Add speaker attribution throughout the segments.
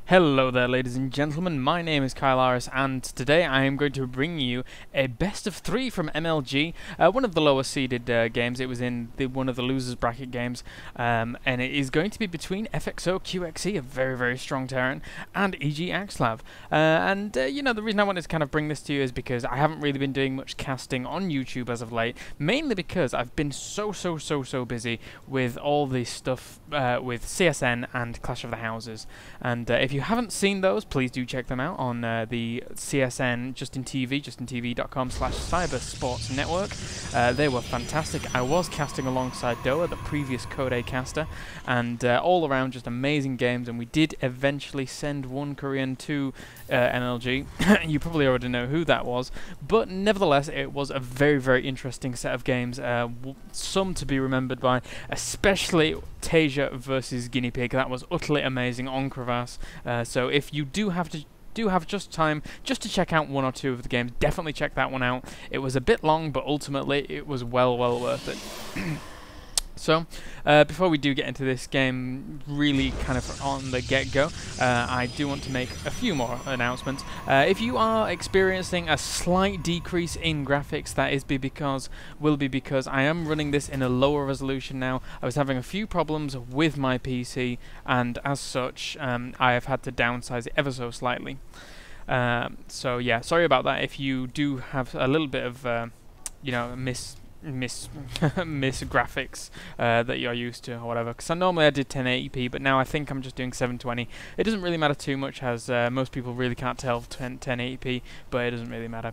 Speaker 1: Hello there, ladies and gentlemen, my name is Kylaris, and today I am going to bring you a best of 3 from MLG, one of the lower seeded games. It was in one of the losers bracket games, and it is going to be between FXOqxc, a very, very strong Terran, and EGAxslav. You know, the reason I wanted to kind of bring this to you is because I haven't really been doing much casting on YouTube as of late, mainly because I've been so busy with all this stuff with CSN and Clash of the Houses. And if you haven't seen those, please do check them out on the CSN Justin TV, justintv.com/cybersportsnetwork. They were fantastic. I was casting alongside Doa, the previous Code A caster, and all around just amazing games. And we did eventually send one Korean to MLG. You probably already know who that was, but nevertheless, it was a very, very interesting set of games. Some to be remembered by, especially Tasia versus Guinea Pig. That was utterly amazing on Crevasse. So if you do have just time just to check out one or two of the games, definitely check that one out. It was a bit long, but ultimately it was well worth it. So, before we do get into this game really kind of on the get-go, I do want to make a few more announcements. If you are experiencing a slight decrease in graphics, that will be because I am running this in a lower resolution now. I was having a few problems with my PC, and as such, I have had to downsize it ever so slightly. So yeah, sorry about that if you do have a little bit of, you know, miss graphics that you're used to or whatever, because normally I did 1080p, but now I think I'm just doing 720. It doesn't really matter too much, as most people really can't tell 1080p, but it doesn't really matter.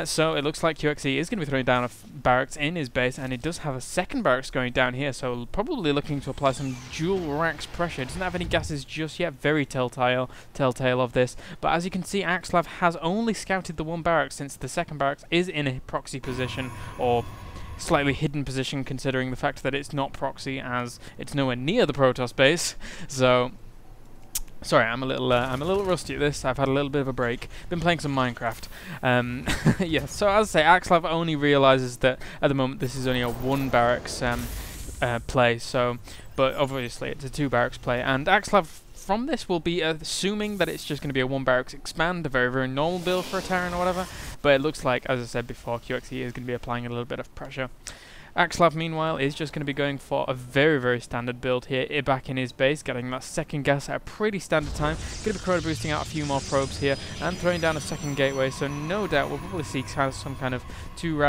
Speaker 1: So it looks like QXC is going to be throwing down a barracks in his base, and it does have a second barracks going down here, so probably looking to apply some dual racks pressure. It doesn't have any gases just yet, very telltale of this, but as you can see, EGAxslav has only scouted the one barracks, since the second barracks is in a proxy position, or slightly hidden position considering the fact that it's not proxy, as it's nowhere near the Protoss base. So sorry, I'm a little rusty at this. I've had a little bit of a break. Been playing some Minecraft. Yeah, so as I say, EGAxslav only realizes that at the moment this is only a one barracks play. So, but obviously it's a two barracks play, and EGAxslav from this will be assuming that it's just going to be a one barracks expand, a very, very normal build for a Terran or whatever. But it looks like, as I said before, QXC is going to be applying a little bit of pressure. EGAxslav, meanwhile, is just going to be going for a very, very standard build here, back in his base, getting that second gas at a pretty standard time. Going to be corona boosting out a few more probes here, and throwing down a second gateway, so no doubt we'll probably see some kind of two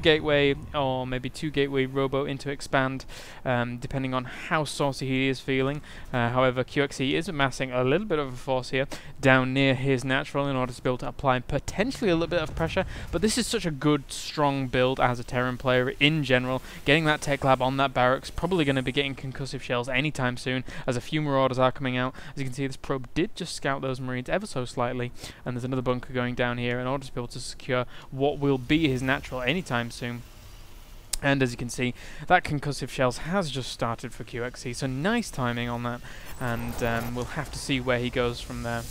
Speaker 1: gateway, or maybe two gateway robo into expand, depending on how saucy he is feeling. However, QXC is amassing a little bit of a force here, down near his natural, in order to be able to apply potentially a little bit of pressure, but this is such a good, strong build as a Terran player in general. Getting that tech lab on that barracks, probably going to be getting concussive shells anytime soon, as a few marauders are coming out. As you can see, this probe did just scout those marines ever so slightly, and there's another bunker going down here in order to be able to secure what will be his natural anytime soon. And as you can see, that concussive shells has just started for QXC, so nice timing on that, and we'll have to see where he goes from there.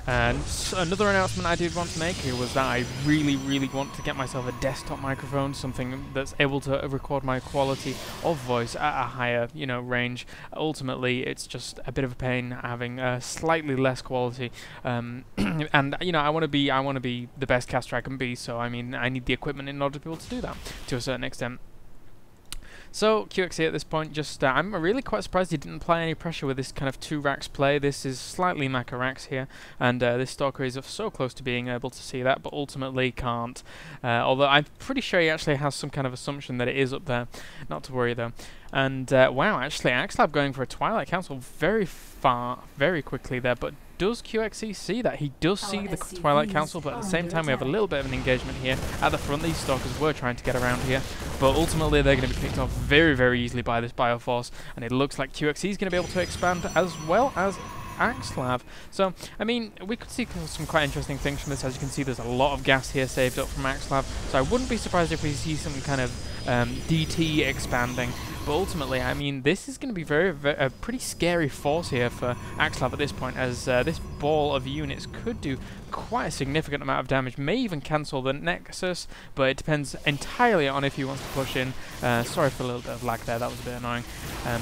Speaker 1: And another announcement I did want to make here was that I really want to get myself a desktop microphone, something that's able to record my quality of voice at a higher, you know, range. Ultimately, it's just a bit of a pain having slightly less quality, and you know, I want to be the best caster I can be. So I mean, I need the equipment in order to be able to do that to a certain extent. So QXC at this point, just I'm really quite surprised he didn't apply any pressure with this kind of two racks play. This is slightly Maka racks here, and this Stalker is so close to being able to see that, but ultimately can't. Although I'm pretty sure he actually has some kind of assumption that it is up there. Not to worry though. And wow, actually EGAxslav going for a Twilight Council very quickly there, but does QXC see that? He does see the Twilight Council, but at the same time we have a little bit of an engagement here at the front. These Stalkers were trying to get around here, but ultimately they're going to be picked off very easily by this Bioforce, and it looks like QXC is going to be able to expand as well as EGAxslav. So, I mean, we could see some quite interesting things from this. As you can see, there's a lot of gas here saved up from EGAxslav, so I wouldn't be surprised if we see some kind of DT expanding. But ultimately, I mean, this is going to be a pretty scary force here for EGAxslav at this point, as this ball of units could do quite a significant amount of damage, may even cancel the Nexus, but it depends entirely on if he wants to push in. Sorry for a little bit of lag there, that was a bit annoying.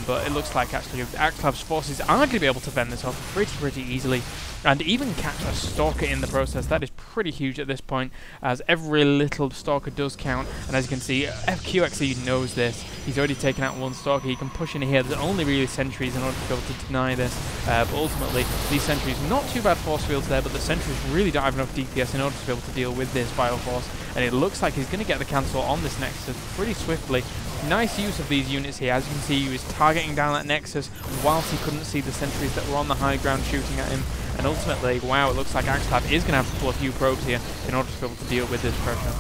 Speaker 1: But it looks like actually EGAxslav's forces are going to be able to fend this off pretty easily, and even catch a Stalker in the process. That is pretty huge at this point, as every little Stalker does count, and as you can see, FXOqxc knows this. He's already taken out one Stalker, he can push in here. There's only really sentries in order to be able to deny this, but ultimately, these sentries, not too bad force fields there, but the sentries really don't have enough DPS in order to be able to deal with this Bioforce, and it looks like he's going to get the cancel on this Nexus pretty swiftly. Nice use of these units here. As you can see, he was targeting down that Nexus whilst he couldn't see the sentries that were on the high ground shooting at him. And ultimately, wow, it looks like EGAxslav is going to have to pull a few probes here in order to be able to deal with this pressure.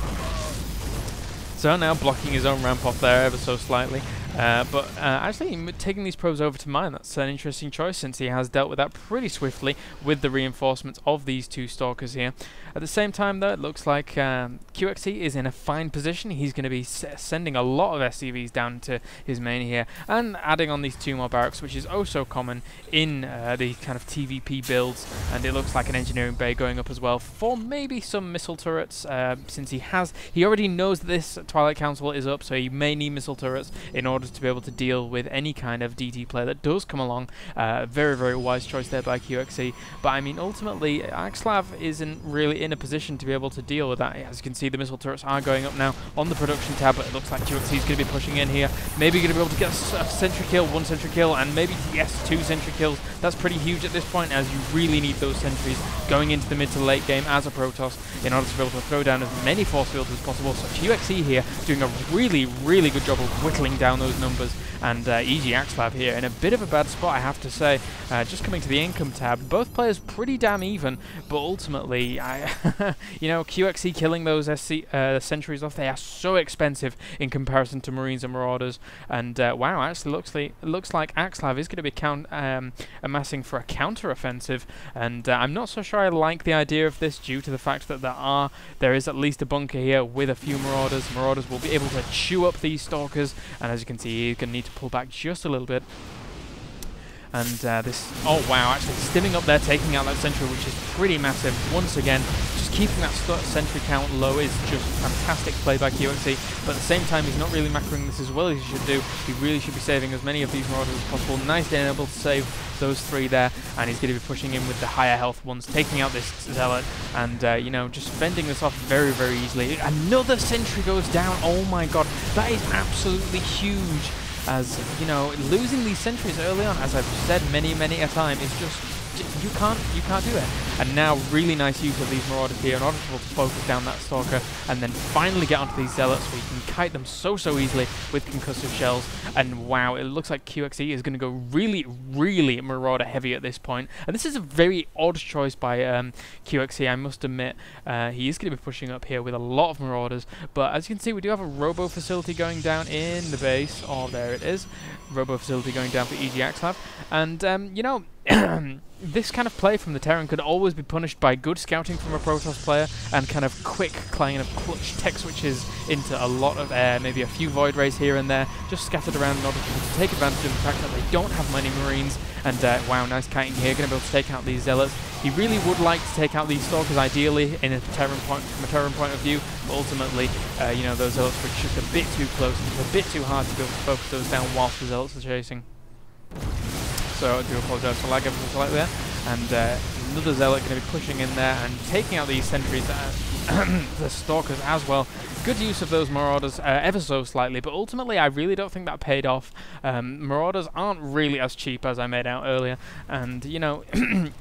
Speaker 1: So now blocking his own ramp off there ever so slightly. But actually taking these probes over to mine, that's an interesting choice, since he has dealt with that pretty swiftly with the reinforcements of these two Stalkers here. At the same time though, it looks like QXC is in a fine position. He's going to be sending a lot of SCVs down to his main here, and adding on these two more barracks, which is oh so common in the kind of TVP builds, and it looks like an engineering bay going up as well for maybe some missile turrets, since he already knows that this Twilight Council is up, so he may need missile turrets in order to be able to deal with any kind of DT player that does come along. Very wise choice there by QXC, but I mean ultimately EGAxslav isn't really in a position to be able to deal with that. As you can see, the missile turrets are going up now on the production tab, but it looks like QXC is going to be pushing in here, maybe going to be able to get a sentry kill, one sentry kill, and maybe, yes, two sentry kills. That's pretty huge at this point, as you really need those sentries going into the mid to late game as a Protoss in order to be able to throw down as many force fields as possible. So QXC here doing a really good job of whittling down those numbers, and EGAxslav here in a bit of a bad spot, I have to say. Just coming to the income tab, both players pretty damn even, but ultimately, you know, QXC killing those sentries off, they are so expensive in comparison to Marines and Marauders, and wow, actually looks like EGAxslav is going to be amassing for a counter-offensive, and I'm not so sure I like the idea of this, due to the fact that there is at least a bunker here with a few Marauders. Marauders will be able to chew up these Stalkers, and as you can see, he's going to need to pull back just a little bit. And this, oh wow, actually stimming up there, taking out that sentry, which is pretty massive. Once again, just keeping that sentry count low is just fantastic play by QXC, but at the same time, he's not really macroing this as well as he should do. He really should be saving as many of these Marauders as possible. Nice being able to save those three there, and he's going to be pushing in with the higher health ones, taking out this Zealot, and you know, just fending this off very easily. Another sentry goes down. Oh my god, that is absolutely huge. As you know, losing these sentries early on, as I've said many a time, is just you can't do it. And now really nice use of these Marauders here in order to focus down that Stalker, and then finally get onto these Zealots where you can kite them so easily with concussive shells. And wow, it looks like QXC is going to go really Marauder heavy at this point. And this is a very odd choice by QXC, I must admit. He is going to be pushing up here with a lot of Marauders, but as you can see, we do have a Robo facility going down in the base. Oh, there it is. Robo facility going down for EGAxslav. And you know, this kind of play from the Terran could always be punished by good scouting from a Protoss player and kind of quick kind of clutch tech switches into a lot of air, maybe a few Void Rays here and there, just scattered around in order to take advantage of the fact that they don't have many Marines. And wow, nice kiting here, going to be able to take out these Zealots. He really would like to take out these Stalkers, ideally, in a from a Terran point of view, but ultimately, you know, those Zealots were just a bit too close, and a bit too hard to be able to focus those down whilst the Zealots are chasing. So I do apologise for lag ever so slightly there. And another Zealot going to be pushing in there and taking out these sentries, the Stalkers as well. Good use of those Marauders ever so slightly, but ultimately I really don't think that paid off. Marauders aren't really as cheap as I made out earlier, and you know,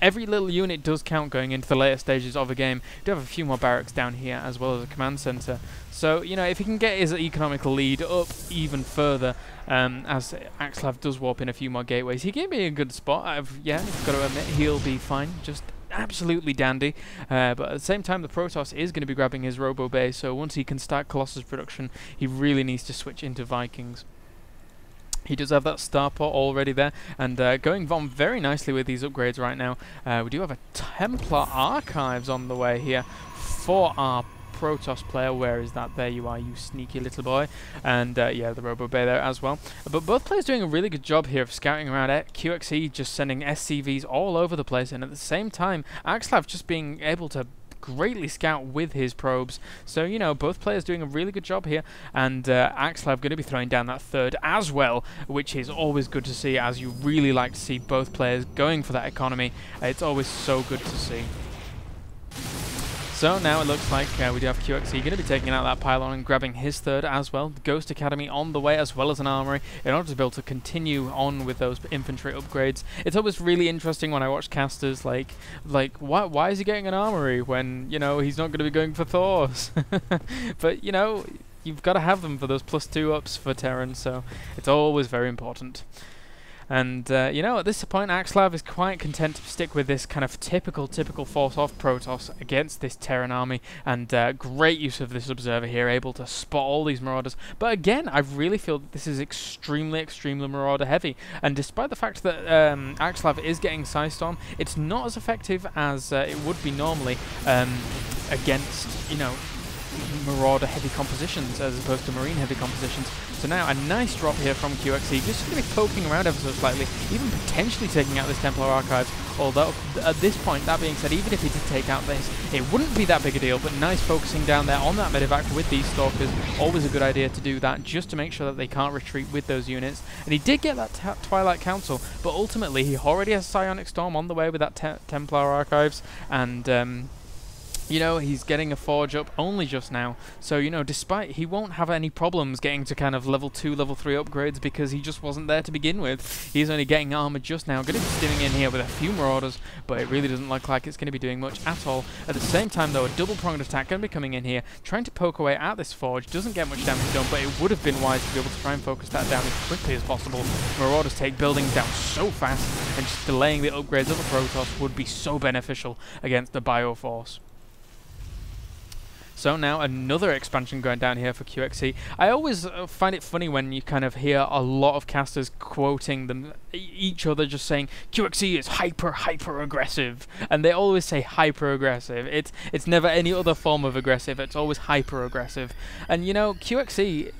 Speaker 1: every little unit does count going into the later stages of a game. You do have a few more barracks down here as well as a command center, so you know, if he can get his economical lead up even further, as EGAxslav does warp in a few more gateways, he gave me a good spot. Yeah, I've got to admit, he'll be fine, just absolutely dandy, but at the same time the Protoss is going to be grabbing his Robo base, so once he can start Colossus production, he really needs to switch into Vikings. He does have that starport already there, and going on very nicely with these upgrades right now. We do have a Templar Archives on the way here for our Protoss player. Where is that? There you are, you sneaky little boy. And yeah, the Robo Bay there as well. But both players doing a really good job here of scouting around. QXC just sending SCVs all over the place, and at the same time, EGAxslav just being able to greatly scout with his probes. So, you know, both players doing a really good job here, and EGAxslav going to be throwing down that third as well, which is always good to see, as you really like to see both players going for that economy. It's always so good to see. So now it looks like we do have QXC going to be taking out that pylon and grabbing his third as well. The Ghost Academy on the way, as well as an armory, in order to be able to continue on with those infantry upgrades. It's always really interesting when I watch casters like why is he getting an armory when, you know, he's not going to be going for Thors? But, you know, you've got to have them for those +2 ups for Terran, so it's always very important. And, you know, at this point, EGAxslav is quite content to stick with this kind of typical force of Protoss against this Terran army, and great use of this observer here, able to spot all these Marauders. But again, I really feel that this is extremely Marauder heavy, and despite the fact that EGAxslav is getting Psystorm, it's not as effective as it would be normally against, you know, Marauder heavy compositions as opposed to Marine heavy compositions. So now a nice drop here from QXC, just going to be poking around ever so slightly, even potentially taking out this Templar Archives, although at this point, that being said, even if he did take out this, it wouldn't be that big a deal, but nice focusing down there on that medevac with these Stalkers. Always a good idea to do that, just to make sure that they can't retreat with those units. And he did get that Twilight Council, but ultimately he already has Psionic Storm on the way with that Templar Archives, and you know, he's getting a Forge up only just now, so, you know, despite he won't have any problems getting to kind of level 2, level 3 upgrades because he just wasn't there to begin with. He's only getting armor just now. Going to be stimming in here with a few Marauders, but it really doesn't look like it's going to be doing much at all. At the same time, though, a double-pronged attack going to be coming in here, trying to poke away at this Forge. Doesn't get much damage done, but it would have been wise to be able to try and focus that down as quickly as possible. Marauders take buildings down so fast, and just delaying the upgrades of a Protoss would be so beneficial against the Bioforce. So now another expansion going down here for QXC. I always find it funny when you kind of hear a lot of casters quoting them, each other just saying QXC is hyper aggressive, and they always say hyper aggressive. It's never any other form of aggressive. It's always hyper aggressive. And, you know, QXC,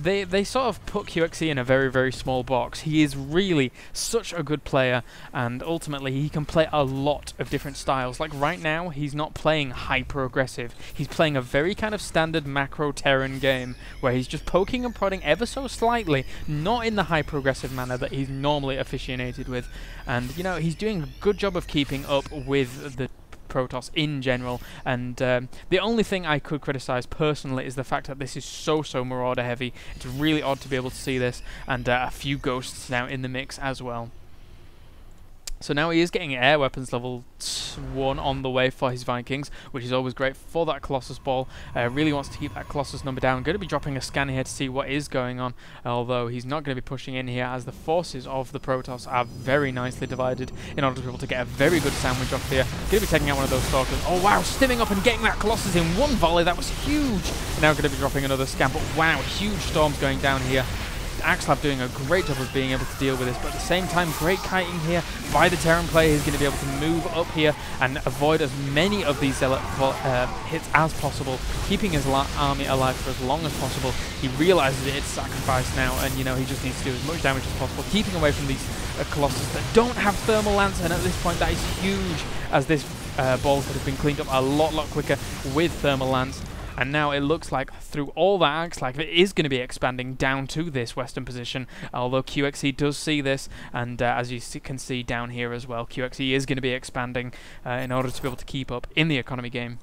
Speaker 1: they sort of put QXC in a very small box. He is really such a good player, and ultimately he can play a lot of different styles. Like right now, he's not playing hyper aggressive. He's playing a very kind of standard macro Terran game where he's just poking and prodding ever so slightly, not in the hyper aggressive manner that he's normally aficionated with. And, you know, he's doing a good job of keeping up with the Protoss in general, and the only thing I could criticize personally is the fact that this is so Marauder heavy. It's really odd to be able to see this, and a few Ghosts now in the mix as well. So now he is getting air weapons level 1 on the way for his Vikings, which is always great for that Colossus ball. Really wants to keep that Colossus number down. Going to be dropping a scan here to see what is going on, although he's not going to be pushing in here as the forces of the Protoss are very nicely divided in order to be able to get a very good sandwich off here. Going to be taking out one of those Stalkers. Oh wow, stimming up and getting that Colossus in one volley. That was huge. Now going to be dropping another scan, but wow, huge storms going down here. EGAxslav doing a great job of being able to deal with this, but at the same time, great kiting here by the Terran player. He's going to be able to move up here and avoid as many of these Zealot hits as possible, keeping his army alive for as long as possible. He realizes it's sacrifice now, and, you know, he just needs to do as much damage as possible, keeping away from these Colossus that don't have Thermal Lance, and at this point that is huge, as this ball could have been cleaned up a lot quicker with Thermal Lance. And now it looks like through all that EGAxslav, it is going to be expanding down to this western position, although QXC does see this, and as you can see down here as well, QXC is going to be expanding in order to be able to keep up in the economy game.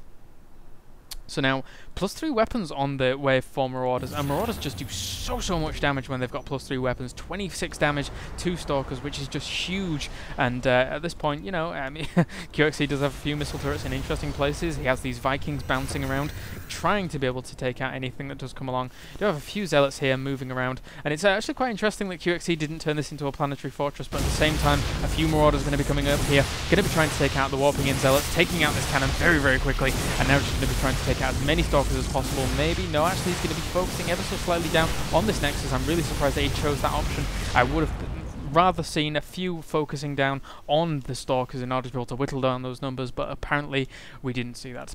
Speaker 1: So now, +3 weapons on the way for Marauders, and Marauders just do so much damage when they've got +3 weapons. 26 damage, 2 Stalkers, which is just huge, and at this point, you know, I mean, QXC does have a few missile turrets in interesting places. He has these Vikings bouncing around, trying to be able to take out anything that does come along. You do have a few Zealots here moving around, and it's actually quite interesting that QXC didn't turn this into a planetary fortress, but at the same time, a few Marauders are going to be coming up here, going to be trying to take out the Warping In Zealots, taking out this cannon very quickly, and now just going to be trying to take out as many Stalkers as possible. Maybe, no, actually he's going to be focusing ever so slightly down on this Nexus. I'm really surprised that he chose that option. I would have rather seen a few focusing down on the Stalkers in order to be able to whittle down those numbers, but apparently we didn't see that.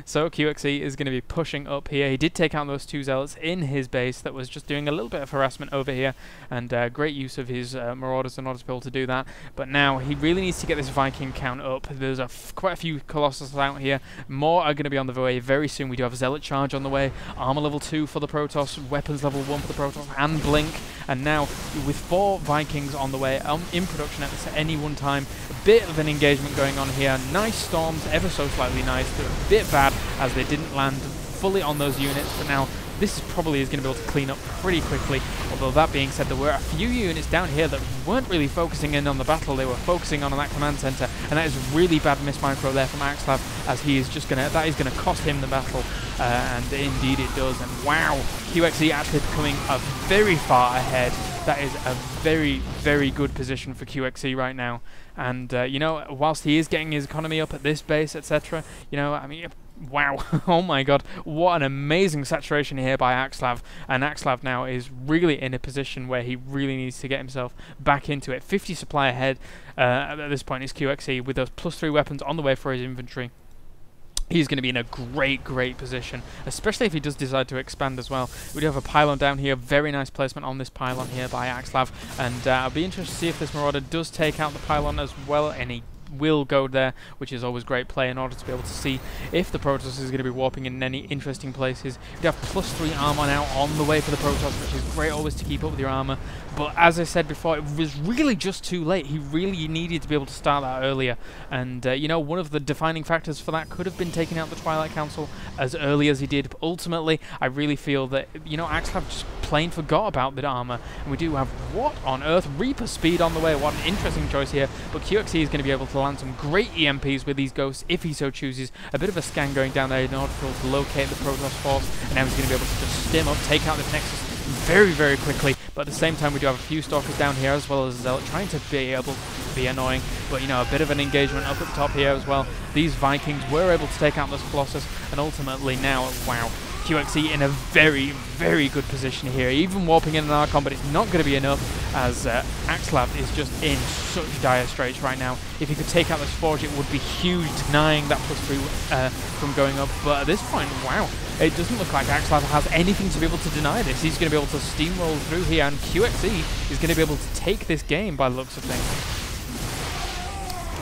Speaker 1: So QXC is going to be pushing up here. He did take out those 2 Zealots in his base that was just doing a little bit of harassment over here, and great use of his Marauders in order to be able to do that. But now he really needs to get this Viking count up. There's quite a few Colossus out here. More are going to be on the way very soon. We do have a Zealot charge on the way, armor level 2 for the Protoss, weapons level 1 for the Protoss, and Blink. And now with 4 Vikings on the way in production at any one time, a bit of an engagement going on here. Nice storms, ever so slightly nice, but a bit bad as they didn't land fully on those units. But now this probably is going to be able to clean up pretty quickly. Although that being said, there were a few units down here that weren't really focusing in on the battle. They were focusing on that command center, and that is really bad miss micro there from EGAxslav, as he is just gonna, that is gonna cost him the battle, and indeed it does. And wow, QXC actually becoming very far ahead. That is a very, very good position for QXC right now. And you know, whilst he is getting his economy up at this base, etc., you know, I mean, wow, oh my god, what an amazing saturation here by EGAxslav. And EGAxslav now is really in a position where he really needs to get himself back into it. 50 supply ahead at this point is QXC, with those +3 weapons on the way for his infantry. He's going to be in a great, great position, especially if he does decide to expand as well. We do have a pylon down here, very nice placement on this pylon here by EGAxslav, and I'll be interested to see if this Marauder does take out the pylon as well, and he will go there, which is always great play in order to be able to see if the Protoss is going to be warping in any interesting places. You have +3 armor now on the way for the Protoss, which is great always to keep up with your armor. But as I said before, it was really just too late. He really needed to be able to start that earlier. And, you know, one of the defining factors for that could have been taking out the Twilight Council as early as he did. But ultimately, I really feel that, you know, EGAxslav just plain forgot about the armor. And we do have, what on earth, Reaper speed on the way. What an interesting choice here. But QXC is going to be able to land some great EMPs with these ghosts if he so chooses. A bit of a scan going down there in order to locate the Protoss force. And now he's going to be able to just stim up, take out this Nexus very, very quickly. But at the same time, we do have a few Stalkers down here as well as Zealot trying to be able to be annoying. But, you know, a bit of an engagement up at the top here as well. These Vikings were able to take out this Colossus, and ultimately now, wow, QXC in a very, very good position here. Even warping in an Archon, but it's not going to be enough, as EGAxslav is just in such dire straits right now. If he could take out this Forge, it would be huge, denying that +3 from going up. But at this point, wow, it doesn't look like EGAxslav has anything to be able to deny this. He's going to be able to steamroll through here, and QXC is going to be able to take this game by the looks of things.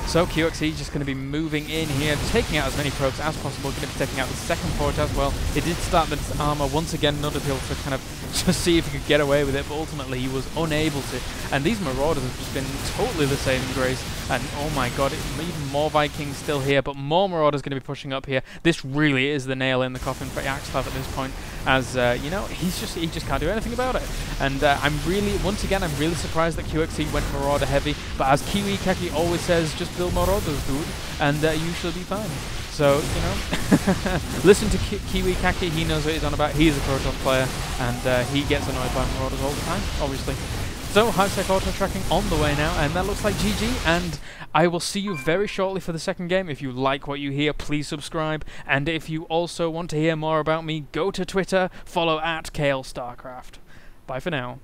Speaker 1: So QXC just going to be moving in here, taking out as many probes as possible, going to be taking out the second Forge as well. It did start this armor once again, not to be able to kind of just see if he could get away with it, but ultimately he was unable to. And these Marauders have just been totally the saving grace. And oh my god, even more Vikings still here, but more Marauders going to be pushing up here. This really is the nail in the coffin for EGAxslav at this point, as you know, he just can't do anything about it. And once again, I'm really surprised that QXC went Marauder heavy. But as EGAxslav always says, just build Marauders, dude, and you should be fine. So, you know, listen to EGAxslav, he knows what he's on about. He's a Protoss player, and he gets annoyed by Marauders all the time, obviously. So, high-tech auto-tracking on the way now, and that looks like GG, and I will see you very shortly for the second game. If you like what you hear, please subscribe, and if you also want to hear more about me, go to Twitter, follow @KaleStarcraft. Bye for now.